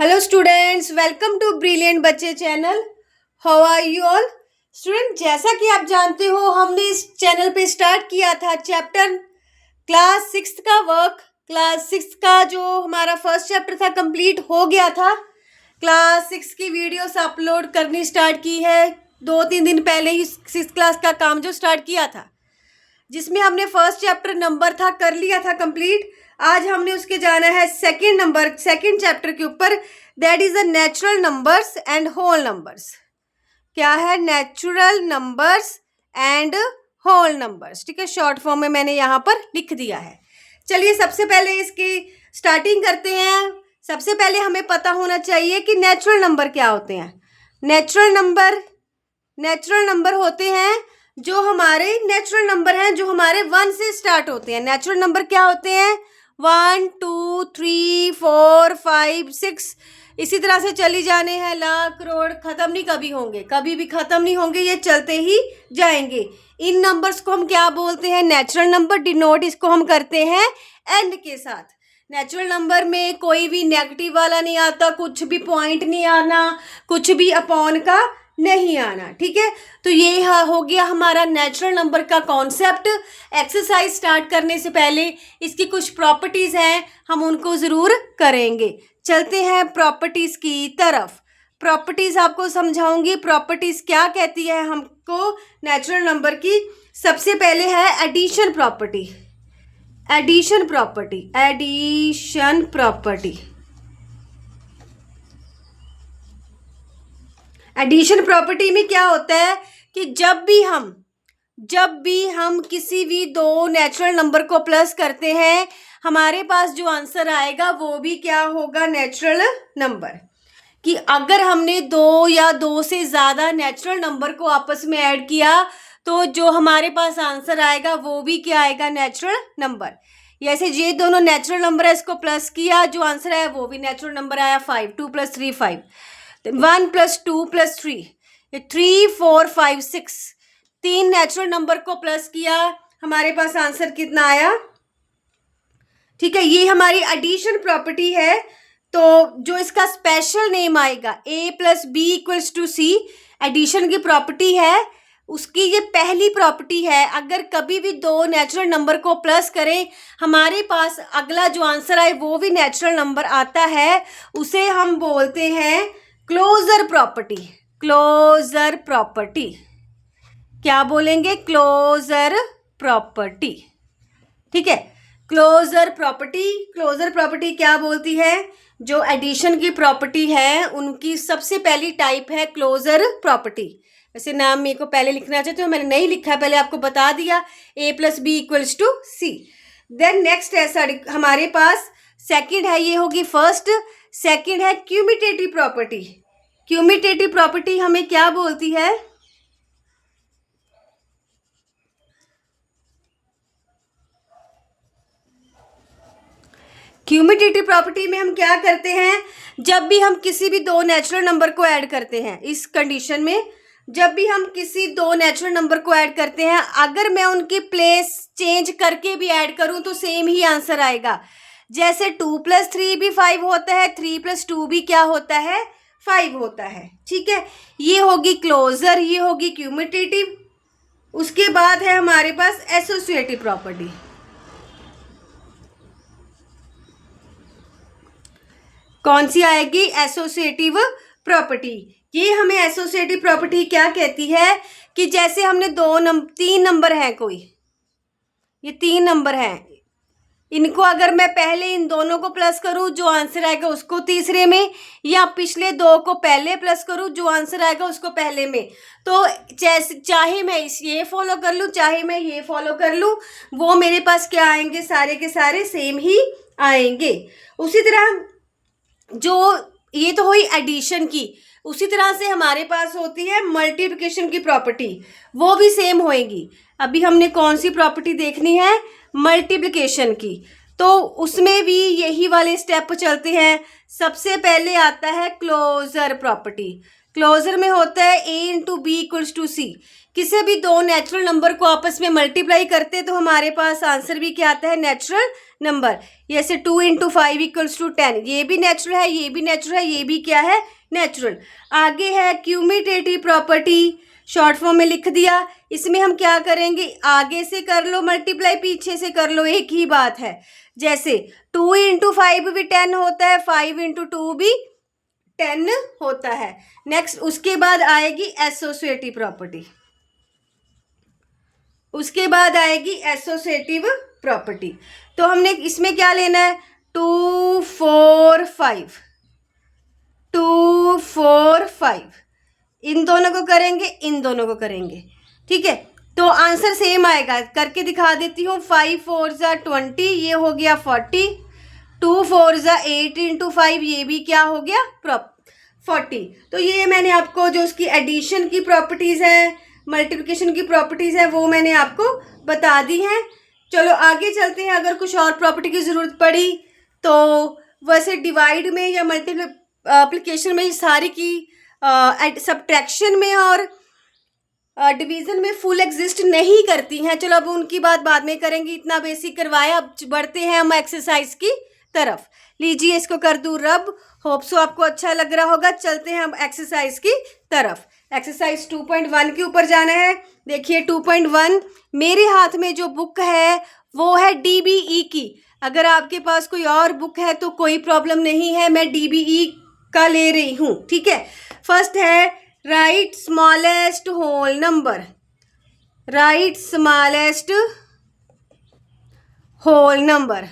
Hello students, welcome to brilliant बच्चे channel. How are you all student? जैसा कि आप जानते हो, हमने इस चैनल पे स्टार्ट किया था चैप्टर क्लास 6 का वर्क। क्लास 6 का जो हमारा फर्स्ट चैप्टर था कंप्लीट हो गया था। क्लास 6 की वीडियोस अपलोड करनी स्टार्ट की है 2-3 दिन पहले ही। 6th क्लास का काम जो स्टार्ट किया था, जिसमें हमने फर्स्ट चैप्टर नंबर था कर लिया था कंप्लीट। आज हमने उसके जाना है सेकंड चैप्टर के ऊपर, that is the natural numbers and whole numbers. क्या है? Natural numbers and whole numbers. ठीक है, शॉर्ट फॉर्म में मैंने यहाँ पर लिख दिया है। चलिए सबसे पहले इसकी स्टार्टिंग करते हैं। सबसे पहले हमें पता होना चाहिए कि नेचुरल नंबर क्या होते हैं। नेचुरल नंबर होते हैं जो हमारे नेचुरल नंबर हैं, जो हमारे 1 से स्टार्ट होते हैं। नेचुरल नंबर क्या होते हैं? 1 2 3 4 5 6, इसी तरह से चली जाने हैं। लाख करोड़, खत्म नहीं कभी होंगे, कभी भी खत्म नहीं होंगे, ये चलते ही जाएंगे। इन नंबर्स को हम क्या बोलते हैं? Natural number. डिनोट इसको हम करते हैं एंड के साथ। नेचुरल नंबर में कोई भी नेगेटिव वाला नहीं आता, कुछ भी पॉइंट नहीं आना, कुछ भी अपॉन का नहीं आना। ठीक है, तो ये हो गया हमारा नेचुरल नंबर का कॉन्सेप्ट। एक्सरसाइज स्टार्ट करने से पहले इसकी कुछ प्रॉपर्टीज हैं, हम उनको ज़रूर करेंगे। चलते हैं प्रॉपर्टीज की तरफ। प्रॉपर्टीज आपको समझाऊंगी। प्रॉपर्टीज क्या कहती है हमको नेचुरल नंबर की? सबसे पहले है एडिशन प्रॉपर्टी। एडिशन प्रॉपर्टी में क्या होता है कि जब भी हम किसी भी दो नेचुरल नंबर को प्लस करते हैं, हमारे पास जो आंसर आएगा वो भी क्या होगा? Natural number. कि अगर हमने 2 या 2 से ज़्यादा नेचुरल नंबर को आपस में ऐड किया तो जो हमारे पास आंसर आएगा वो भी क्या आएगा? Natural number. जैसे ये दोनों नेचुरल नंबर है, इसको प्लस किया, जो आंसर आया वो भी नेचुरल नंबर आया। 5 2 + 3 5, 1 + 2 + 3, 3 4 5 6, 3 नेचुरल नंबर को प्लस किया, हमारे पास आंसर कितना आया? ठीक है, ये हमारी एडिशन प्रॉपर्टी है। तो जो इसका स्पेशल नेम आएगा a + b = c, एडिशन की प्रॉपर्टी है, उसकी ये पहली प्रॉपर्टी है। अगर कभी भी दो नेचुरल नंबर को प्लस करें, हमारे पास अगला जो आंसर आए वो भी नेचुरल नंबर आता है, उसे हम बोलते हैं क्लोजर प्रॉपर्टी। क्लोजर प्रॉपर्टी क्या बोलेंगे? Closure property. ठीक है, क्लोजर प्रॉपर्टी क्या बोलती है? जो एडिशन की प्रॉपर्टी है उनकी सबसे पहली टाइप है क्लोजर प्रॉपर्टी। वैसे नाम मेरे को पहले लिखना चाहिए, तो मैंने नहीं लिखा, पहले आपको बता दिया। a + b = c। Then next है हमारे पास सेकंड है, ये होगी फर्स्ट। सेकंड है क्यूमिटेटिव प्रॉपर्टी। क्यूमिटेटिव प्रॉपर्टी हमें क्या बोलती है? क्यूमिटेटिव प्रॉपर्टी में हम क्या करते हैं? जब भी हम किसी भी दो नेचुरल नंबर को ऐड करते हैं, इस कंडीशन में जब भी हम किसी दो नेचुरल नंबर को ऐड करते हैं, अगर मैं उनकी प्लेस चेंज करके भी ऐड करूं तो सेम ही आंसर आएगा। जैसे 2 + 3 भी 5 होता है, 3 + 2 भी क्या होता है? 5 होता है। ठीक है, ये होगी क्लोजर, ये होगी क्यूमिटेटिव। उसके बाद है हमारे पास एसोसिएटिव प्रॉपर्टी। कौन सी आएगी? Associative property. ये हमें एसोसिएटिव प्रॉपर्टी क्या कहती है कि जैसे हमने 3 नंबर हैं, कोई ये 3 नंबर हैं, इनको अगर मैं पहले इन दोनों को प्लस करूं, जो आंसर आएगा उसको तीसरे में, या पिछले 2 को पहले प्लस करूं, जो आंसर आएगा उसको पहले में, तो चाहे मैं ये फॉलो कर लूं, चाहे मैं ये फॉलो कर लूं, वो मेरे पास क्या आएंगे? सारे के सारे सेम ही आएंगे। उसी तरह जो ये तो हुई एडिशन की, उसी तरह से हमारे पास होती है मल्टीप्लिकेशन की प्रॉपर्टी, वो भी सेम होएगी। अभी हमने कौन सी प्रॉपर्टी देखनी है? मल्टीप्लिकेशन की। तो उसमें भी यही वाले स्टेप चलते हैं। सबसे पहले आता है क्लोजर प्रॉपर्टी। क्लोजर में होता है a into b equals to c. किसी भी दो नेचुरल नंबर को आपस में मल्टीप्लाई करते हैं तो हमारे पास आंसर भी क्या आता है, नेचुरल नंबर। जैसे 2 इंटू 5 इक्वल्स टू 10, ये भी नेचुरल है, ये भी नेचुरल है, ये भी क्या है, नेचुरल। आगे है क्यूमिटेटिव प्रॉपर्टी, शॉर्ट फॉर्म में लिख दिया। इसमें हम क्या करेंगे, आगे से कर लो मल्टीप्लाई, पीछे से कर लो, एक ही बात है। जैसे 2 इंटू 5 भी 10 होता है, 5 इंटू 2 भी 10 होता है। नेक्स्ट उसके बाद आएगी एसोसिएटिव प्रॉपर्टी। उसके बाद आएगी एसोसिएटिव प्रॉपर्टी। तो हमने इसमें क्या लेना है, 2 4 5, 2 4 5, इन दोनों को करेंगे, इन दोनों को करेंगे, ठीक है। तो आंसर सेम आएगा, करके दिखा देती हूँ। 5 4 ज़ा 20, ये हो गया 40। 2 4 ज़ा 8 इंटू 5, ये भी क्या हो गया, 40। तो ये मैंने आपको जो उसकी एडिशन की प्रॉपर्टीज़ हैं, मल्टीप्लिकेशन की प्रॉपर्टीज़ हैं, वो मैंने आपको बता दी हैं। चलो आगे चलते हैं। अगर कुछ और प्रॉपर्टी की ज़रूरत पड़ी तो वैसे डिवाइड में या मल्टीप्लिकेशन में सारी की सब्ट्रैक्शन में और डिवीज़न में फुल एग्जिस्ट नहीं करती हैं। चलो अब उनकी बात बाद में करेंगे, इतना बेसिक करवाया। अब बढ़ते हैं हम एक्सरसाइज की तरफ। लीजिए इसको कर दूँ रब। होप सो आपको अच्छा लग रहा होगा। चलते हैं हम एक्सरसाइज की तरफ। एक्सरसाइज 2.1 के ऊपर जाना है। देखिए 2.1, मेरे हाथ में जो बुक है वो है DBE की। अगर आपके पास कोई और बुक है तो कोई प्रॉब्लम नहीं है, मैं DBE का ले रही हूँ, ठीक है। फर्स्ट है right smallest whole number. Right smallest whole number.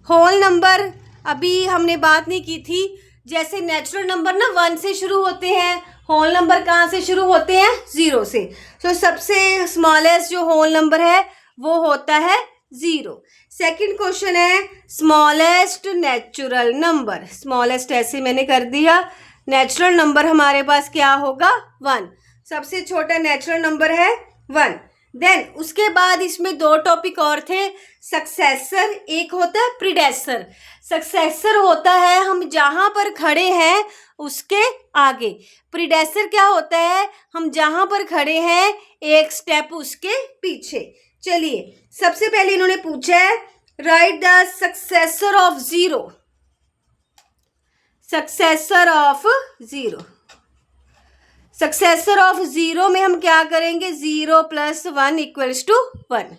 Whole number अभी हमने बात नहीं की थी। जैसे नेचुरल नंबर ना 1 से शुरू होते हैं, होल नंबर कहाँ से शुरू होते हैं, 0 से। तो सबसे स्मॉलेस्ट जो होल नंबर है वो होता है 0। सेकंड क्वेश्चन है स्मॉलेस्ट नेचुरल नंबर। स्मॉलेस्ट ऐसे मैंने कर दिया। नेचुरल नंबर हमारे पास क्या होगा, 1। सबसे छोटा नेचुरल नंबर है 1। देन उसके बाद इसमें दो टॉपिक और थे, सक्सेसर, एक होता है प्रीडेसर। सक्सेसर होता है हम जहाँ पर खड़े हैं उसके आगे। प्रीडेसर क्या होता है, हम जहाँ पर खड़े हैं एक स्टेप उसके पीछे। चलिए सबसे पहले इन्होंने पूछा है right the successor of 0। Successor of 0। Successor of 0 में हम क्या करेंगे, 0 + 1 = 1।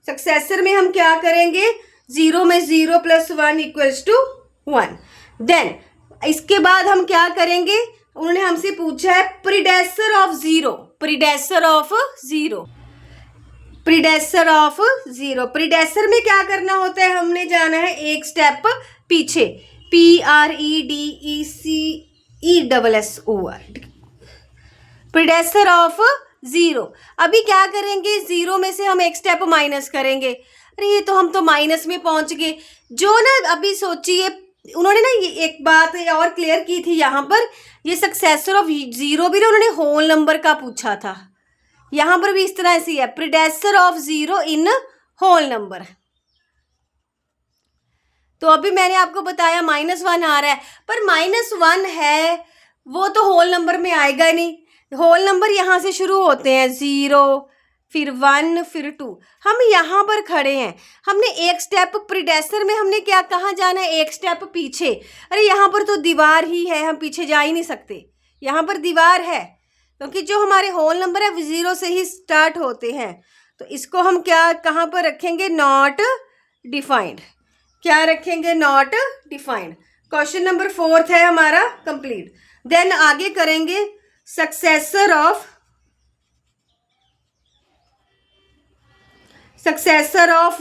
सक्सेसर में हम क्या करेंगे, 0 में 0 + 1 = 1। देन इसके बाद हम क्या करेंगे, उन्होंने हमसे पूछा है predecessor of 0। Predecessor of 0। Predecessor of 0। Predecessor में क्या करना होता है, हमने जाना है एक स्टेप पीछे। PREDECESSOR। Predecessor of 0। अभी क्या करेंगे, 0 में से हम एक स्टेप माइनस करेंगे। अरे ये तो हम तो माइनस में पहुंच गए। जो ना अभी सोचिए, उन्होंने ना ये एक बात और क्लियर की थी यहाँ पर, ये सक्सेसर ऑफ 0 भी ना उन्होंने होल नंबर का पूछा था। यहाँ पर भी इस तरह से है, predecessor of 0 in whole number. तो अभी मैंने आपको बताया -1 आ रहा है, पर -1 है वो तो होल नंबर में आएगा नहीं। होल नंबर यहाँ से शुरू होते हैं, 0 फिर 1 फिर 2। हम यहाँ पर खड़े हैं, हमने एक स्टेप प्रीडेसर में हमने क्या कहाँ जाना है, एक स्टेप पीछे। अरे यहाँ पर तो दीवार ही है, हम पीछे जा ही नहीं सकते। यहाँ पर दीवार है क्योंकि जो हमारे होल नंबर है वो 0 से ही स्टार्ट होते हैं। तो इसको हम क्या कहाँ पर रखेंगे, नॉट डिफाइंड। क्या रखेंगे, नॉट डिफाइंड। क्वेश्चन नंबर 4 है हमारा कंप्लीट। देन आगे करेंगे सक्सेसर ऑफ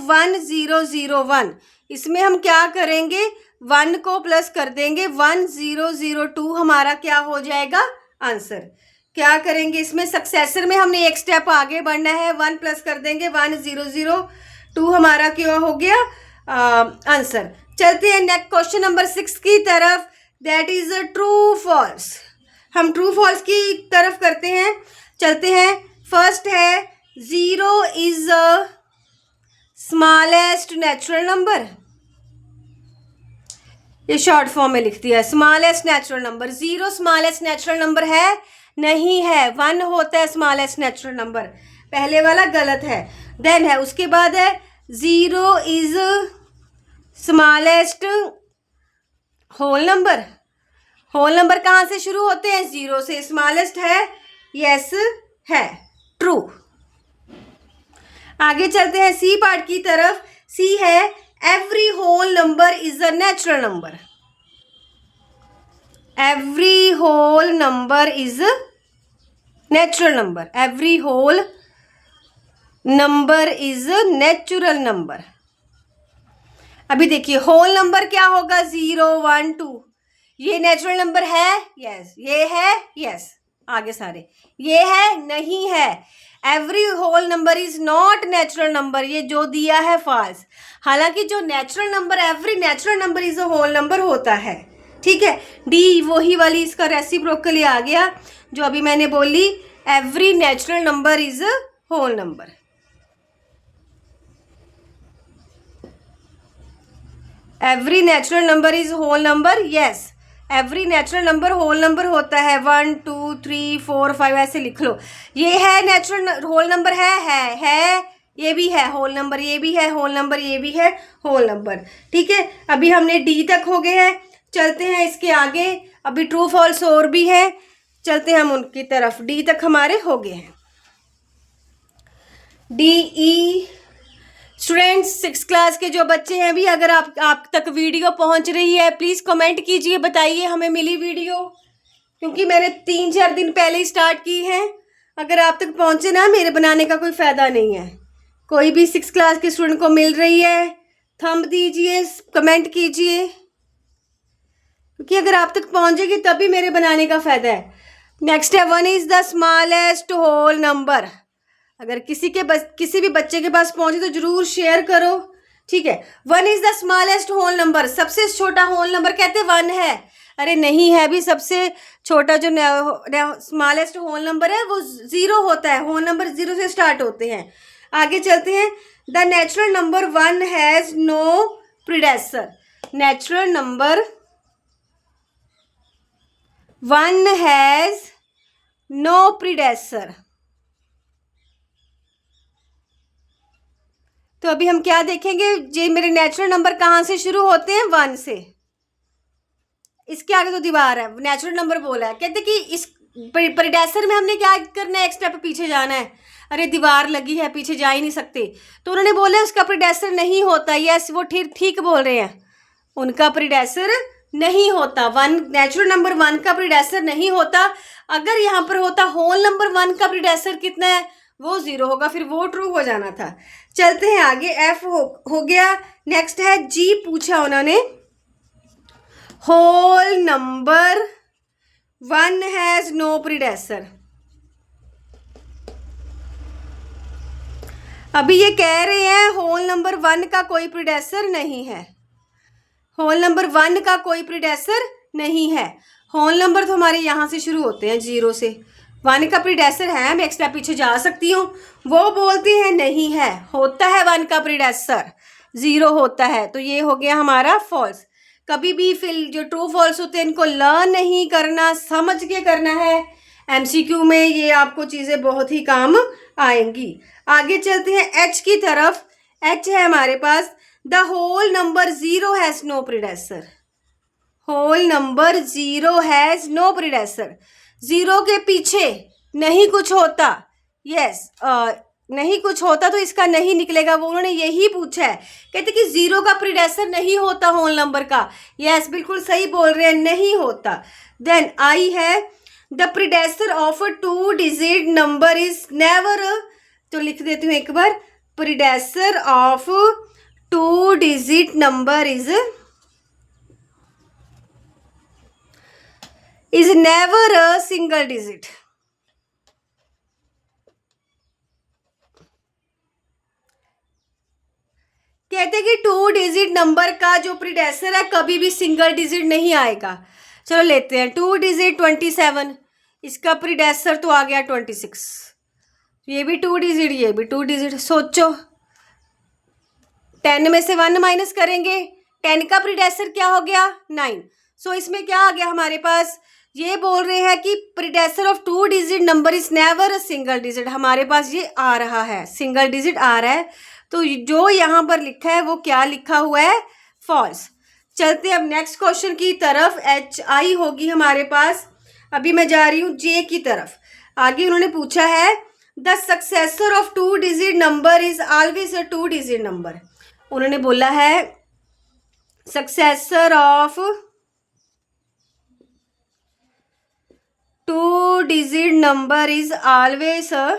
1001। इसमें हम क्या करेंगे, 1 को प्लस कर देंगे, 1002 हमारा क्या हो जाएगा, आंसर। क्या करेंगे इसमें, सक्सेसर में हमने एक स्टेप आगे बढ़ना है, 1 प्लस कर देंगे, 1002 हमारा क्या हो गया, आंसर। चलते हैं नेक्स्ट क्वेश्चन नंबर 6 की तरफ, दैट इज ट्रू फॉल्स। हम ट्रू फॉल्स की तरफ करते हैं, चलते हैं। फर्स्ट है 0 इज स्मॉलेस्ट नेचुरल नंबर। ये शॉर्ट फॉर्म में लिख दिया। Smallest natural number, 0 smallest natural number है नहीं है, 1 होता है स्मॉलेस्ट नेचुरल नंबर, पहले वाला गलत है। देन है उसके बाद है 0 is smallest whole number. Whole number कहाँ से शुरू होते हैं? 0 से। स्मॉलेस्ट है, यस है, ट्रू। आगे चलते हैं सी पार्ट की तरफ। सी है every whole number is a natural number. Every whole number is natural number. Every whole number is natural number. अभी देखिए होल नंबर क्या होगा? 0 1 2, ये नेचुरल नंबर है, यस। ये है, यस। आगे सारे ये है, नहीं है। Every whole number is not natural number, ये जो दिया है फॉल्स। हालांकि जो natural number, every natural number is a whole number होता है, ठीक है। डी वही वाली इसका रेसिप्रोकली आ गया जो अभी मैंने बोली, every natural number is a whole number. Every natural number is whole number, yes. Every natural number whole number होता है। 1 2 3 4 5 ऐसे लिख लो। ये है नेचुरल होल नंबर, है, ये भी है होल नंबर, ये भी है होल नंबर, ये भी है होल नंबर, ठीक है। अभी हमने डी तक हो गए हैं, चलते हैं इसके आगे। अभी ट्रू फॉल्स और भी है, चलते हैं हम उनकी तरफ। डी तक हमारे हो गए हैं। D E students 6th class के जो बच्चे हैं, अभी अगर आप तक वीडियो पहुंच रही है प्लीज़ कमेंट कीजिए, बताइए हमें मिली वीडियो, क्योंकि मैंने 3-4 दिन पहले ही स्टार्ट की है। अगर आप तक पहुंचे ना, मेरे बनाने का कोई फ़ायदा नहीं है। कोई भी 6th क्लास के स्टूडेंट को मिल रही है, थंब दीजिए, कमेंट कीजिए, क्योंकि अगर आप तक पहुंचेगी तभी मेरे बनाने का फ़ायदा है। नेक्स्ट है 1 is the smallest whole number. अगर किसी भी बच्चे के पास पहुंचे तो जरूर शेयर करो, ठीक है। 1 is the smallest whole number, सबसे छोटा होल नंबर कहते हैं 1 है। अरे नहीं है, भी सबसे छोटा जो स्मॉलेस्ट होल नंबर है वो 0 होता है। होल नंबर 0 से स्टार्ट होते हैं। आगे चलते हैं। The natural number 1 has no predecessor. Natural number 1 has no predecessor. तो अभी हम क्या देखेंगे? ये मेरे नेचुरल नंबर कहाँ से शुरू होते हैं? 1 से। इसके आगे तो दीवार है, नेचुरल नंबर बोला है। कहते कि इस प्रीडेसेसर में हमने क्या करना है? एक स्टेप पीछे जाना है। अरे दीवार लगी है, पीछे जा ही नहीं सकते, तो उन्होंने बोला उसका प्रीडेसेसर नहीं होता। यस, वो ठीक बोल रहे हैं, उनका प्रीडेसेसर नहीं होता। 1 नेचुरल नंबर 1 का प्रीडेसेसर नहीं होता। अगर यहाँ पर होता होल नंबर 1 का प्रीडेसेसर कितना है? वो 0 होगा, फिर वो ट्रू हो जाना था। चलते हैं आगे। एफ हो गया। नेक्स्ट है जी, पूछा उन्होंने whole number 1 has no predecessor. अभी ये कह रहे हैं होल नंबर 1 का कोई प्रीडेसेसर नहीं है। होल नंबर 1 का कोई प्रीडेसेसर नहीं है। होल नंबर तो हमारे यहाँ से शुरू होते हैं 0 से। 1 का प्रीडेसेसर है, मैं एक स्टेप पीछे जा सकती हूँ। वो बोलते हैं नहीं है, होता है 1 का प्रीडेसेसर, 0 होता है। तो ये हो गया हमारा फॉल्स। कभी भी फिल जो ट्रू फॉल्स होते हैं इनको लर्न नहीं करना, समझ के करना है। MCQ में ये आपको चीज़ें बहुत ही काम आएंगी। आगे चलते हैं एच की तरफ। एच है हमारे पास the whole number 0 has no predecessor. Whole number 0 has no predecessor. 0 के पीछे नहीं कुछ होता। यस, नहीं कुछ होता तो इसका नहीं निकलेगा, वो उन्होंने यही पूछा है। कहते कि 0 का प्रीडेसेसर नहीं होता होल नंबर का। यस, बिल्कुल सही बोल रहे हैं, नहीं होता। देन आई है the predecessor of a 2 digit number is never. तो लिख देती हूँ एक बार, predecessor of 2 digit number is never a single digit। कहते कि 2 डिजिट नंबर का जो प्रीडेसेसर है कभी भी सिंगल डिजिट नहीं आएगा। चलो लेते हैं 2 डिजिट 27, इसका प्रीडेसेसर तो आ गया 26। ये भी 2 डिजिट, ये भी 2 डिजिट। सोचो 10 में से 1 माइनस करेंगे, 10 का प्रीडेसर क्या हो गया 9। सो इसमें क्या आ गया हमारे पास, ये बोल रहे हैं कि predecessor of 2 digit number is never a single digit. हमारे पास ये आ रहा है, सिंगल डिजिट आ रहा है, तो जो यहाँ पर लिखा है वो क्या लिखा हुआ है, फॉल्स। चलते अब नेक्स्ट क्वेश्चन की तरफ। HI होगी हमारे पास। अभी मैं जा रही हूँ J की तरफ। आगे उन्होंने पूछा है the successor of 2 digit number is always a 2 digit number. उन्होंने बोला है successor of 2 digit number is always a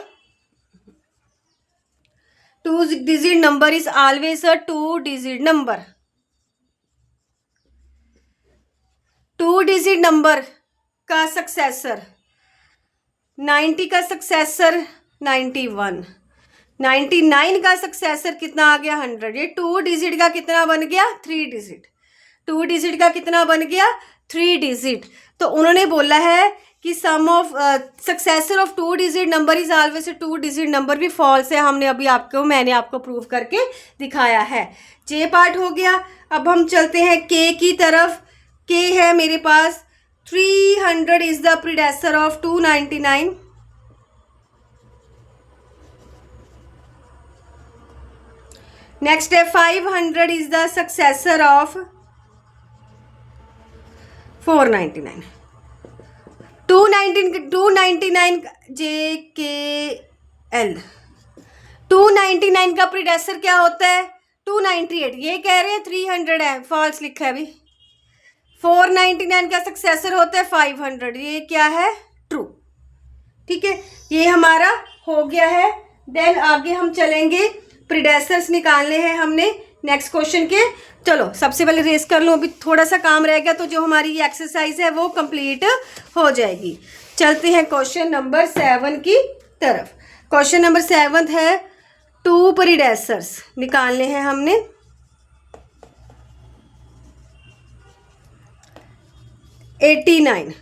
2 digit number is always a 2 digit number. 2 digit number का सक्सेसर 90 का सक्सेसर 91, 99 का सक्सेसर कितना आ गया 100। ये 2 डिजिट का कितना बन गया 3 डिजिट। 2 डिजिट का कितना बन गया 3 डिजिट। तो उन्होंने बोला है कि sum of successor of 2 digit number is always 2 digit number भी फॉल्स है। मैंने आपको प्रूव करके दिखाया है। जे पार्ट हो गया। अब हम चलते हैं के की तरफ। के है मेरे पास 300 is the predecessor of 299। Next है 500 is the successor of 499। 299 JKL 299 का प्रीडेसर क्या होता है 298। ये कह रहे हैं 300 है, फॉल्स लिखा है अभी। 499 का सक्सेसर होता है 500, ये क्या है ट्रू। ठीक है, ये हमारा हो गया है। देन आगे हम चलेंगे, प्रीडेसर्स निकालने हैं हमने नेक्स्ट क्वेश्चन के। चलो सबसे पहले रेस कर लूँ, अभी थोड़ा सा काम रह गया तो जो हमारी ये एक्सरसाइज है वो कंप्लीट हो जाएगी। चलते हैं क्वेश्चन नंबर 7 की तरफ। क्वेश्चन नंबर 7 है 2 प्रीडेसर्स निकालने हैं हमने। 89,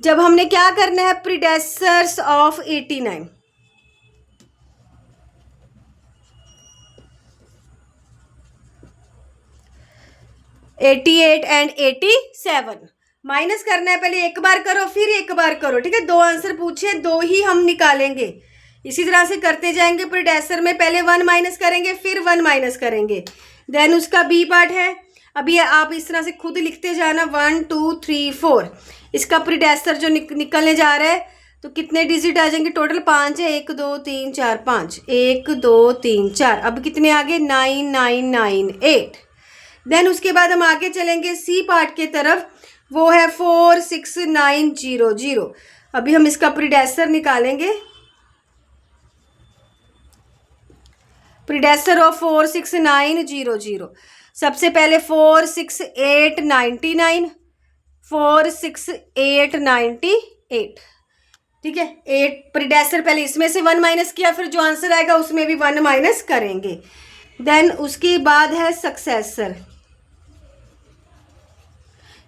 जब हमने क्या करना है predecessors of 89। Eighty 8 and 87 minus करना है। पहले एक बार करो फिर एक बार करो, ठीक है। 2 आंसर पूछे, 2 ही हम निकालेंगे। इसी तरह से करते जाएंगे। प्रीडेसर में पहले 1 माइनस करेंगे फिर 1 माइनस करेंगे। देन उसका बी पार्ट है। अभी आप इस तरह से खुद लिखते जाना 1 2 3 4। इसका प्रीडेसर जो निकलने जा रहा है तो कितने डिजिट आ जाएंगे टोटल 5 है। 1 2 3 4 5, 1 2 3 4। अब कितने आगे 9 9 9 8। देन उसके बाद हम आगे चलेंगे सी पार्ट के तरफ, वो है 4 6 9 0 0। अभी हम इसका प्रीडेसर निकालेंगे। Predecessor of 4 6 9 0 0। सबसे पहले 4 6 8 99, 4 6 8 98। ठीक है, 8 प्रीडेसर पहले इसमें से 1 माइनस किया, फिर जो आंसर आएगा उसमें भी 1 माइनस करेंगे। देन उसके बाद है सक्सेसर,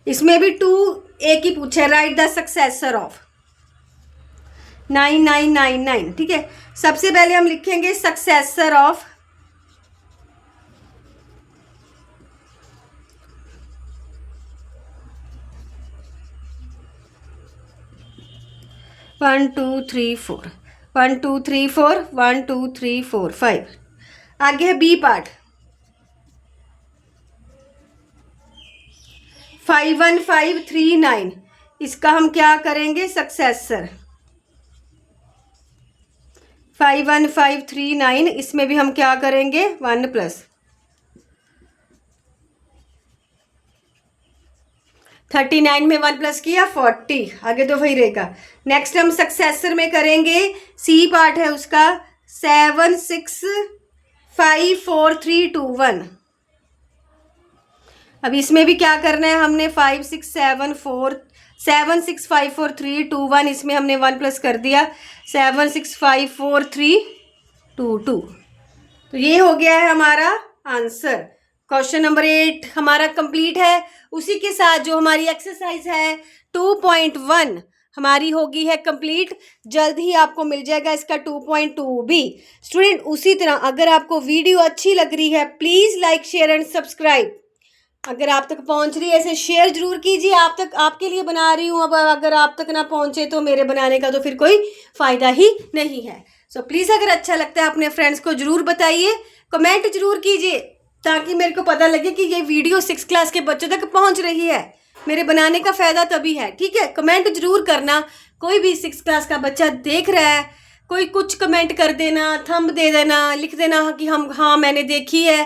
इसमें भी 2 एक ही पूछा है, राइट द सक्सेसर ऑफ 9999। ठीक है, सबसे पहले हम लिखेंगे सक्सेसर ऑफ 1 2 3 4, 1 2 3 4, 1 2 3 4 5। आगे है बी पार्ट 51539। इसका हम क्या करेंगे सक्सेसर 51539। इसमें भी हम क्या करेंगे 1 प्लस 39 में 1 प्लस किया 40, आगे तो वही रहेगा। नेक्स्ट हम सक्सेसर में करेंगे, सी पार्ट है उसका 7 6 5 4 3 2 1। अब इसमें भी क्या करना है हमने 5 6 7 6 5 4 3 2 1। इसमें हमने 1 प्लस कर दिया 7 6 5 4 3 2 2। तो ये हो गया है हमारा आंसर। क्वेश्चन नंबर 8 हमारा कंप्लीट है। उसी के साथ जो हमारी एक्सरसाइज है 2.1 हमारी होगी है कंप्लीट। जल्द ही आपको मिल जाएगा इसका 2.2 भी। स्टूडेंट उसी तरह अगर आपको वीडियो अच्छी लग रही है please like share and subscribe. अगर आप तक पहुंच रही है ऐसे शेयर जरूर कीजिए, आप तक आपके लिए बना रही हूँ। अब अगर आप तक ना पहुंचे तो मेरे बनाने का तो फिर कोई फ़ायदा ही नहीं है। सो प्लीज़ अगर अच्छा लगता है अपने फ्रेंड्स को ज़रूर बताइए, कमेंट जरूर कीजिए, ताकि मेरे को पता लगे कि ये वीडियो 6 क्लास के बच्चों तक पहुँच रही है। मेरे बनाने का फ़ायदा तभी है, ठीक है। कमेंट जरूर करना, कोई भी 6 क्लास का बच्चा देख रहा है, कोई कुछ कमेंट कर देना, थंब दे देना, लिख देना कि हम हाँ मैंने देखी है,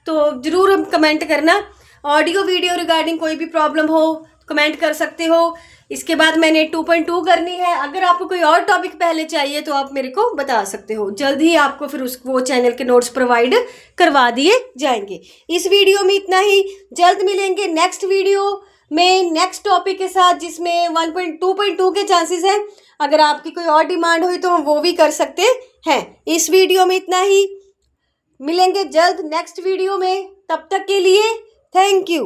तो ज़रूर कमेंट करना। ऑडियो वीडियो रिगार्डिंग कोई भी प्रॉब्लम हो कमेंट कर सकते हो। इसके बाद मैंने 2.2 करनी है। अगर आपको कोई और टॉपिक पहले चाहिए तो आप मेरे को बता सकते हो, जल्द ही आपको फिर वो चैनल के नोट्स प्रोवाइड करवा दिए जाएंगे। इस वीडियो में इतना ही, जल्द मिलेंगे नेक्स्ट वीडियो में नेक्स्ट टॉपिक के साथ, जिसमें 1.2.2 के चांसेस हैं। अगर आपकी कोई और डिमांड हुई तो हम वो भी कर सकते हैं। इस वीडियो में इतना ही, मिलेंगे जल्द नेक्स्ट वीडियो में। तब तक के लिए थैंक यू।